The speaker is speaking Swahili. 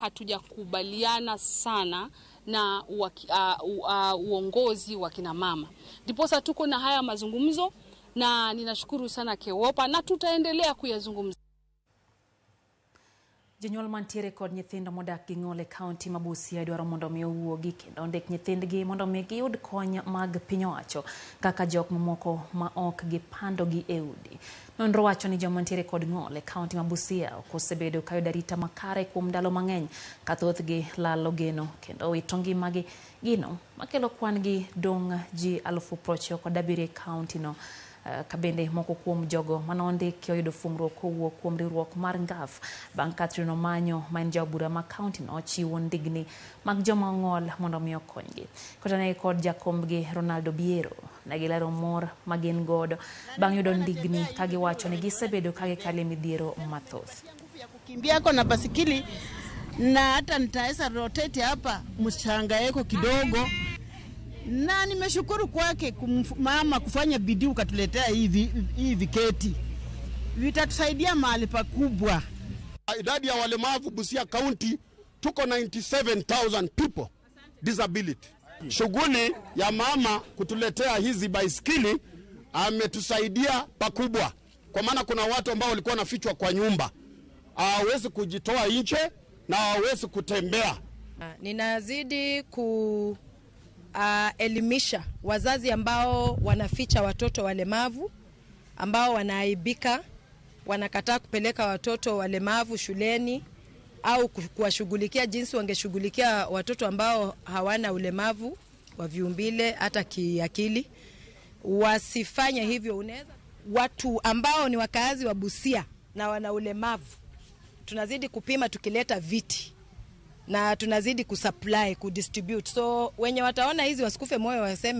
Hatujakubaliana sana na uongozi wa kina mama. Ndiposa tuko na haya mazungumzo na ninashukuru sana KEWOPA na tutaendelea kuyazungumza. Jonyuol mantiere kod nyithindo modak gi ng'ol e kaunti ma Busia dwaro mondo omi owuogi kendo ondik nyithindgi mondo omi giyud kony mag piny owacho kaka jok mamoko ma ok gipandogi e udi. Nonro wacho ni joma mantiere kod ng'ol e kaunti ma Busia ok osebedo ka yudo arita makare kuom ndalo mang'eny ka thothgi lalo geno kendo wito ngimagi, gino makelo kwan gi dong' ji 97,000 e kaunti no. Kabende moko kuom jogo manondiki oyudo fungruok kowuok kuom riwruok mar Ngaf bang' Catherine Omanyo ma en jabura ma kaunti no chiwo ndigni mag joma ng'ol mondo omi okonygi. Kotane kod jakombgi Ronaldo Biero ne gilero mor ma gin godo bang' yudo ndigni ka giwacho ni gisebedo ka gikale midhiero mathoth. Kukimbia ako na basikili na hata nitaweza rotate hapa mshangaeko kidogo. Na nimeshukuru kwake mama kufanya bidii ukatuletea hivi viketi. Vitatusaidia mahali pakubwa. Idadi ya walemavu Busia County tuko 97,000 people disability. Shughuli ya mama kutuletea hizi baisikili ametusaidia pakubwa. Kwa maana kuna watu ambao walikuwa wanafichwa kwa nyumba. Hawezi kujitoa nje na hawezi kutembea. Ninazidi elimisha wazazi ambao wanaficha watoto walemavu, ambao wanaaibika, wanakataa kupeleka watoto walemavu shuleni au kuwashughulikia jinsi wangeshughulikia watoto ambao hawana ulemavu wa viumbile hata kiakili. Wasifanye hivyo. Watu ambao ni wakazi wa Busia na wana ulemavu tunazidi kupima tukileta viti na tunazidi kusupply, kudistribute. So wenye wataona hizi wasikufe moyo waseme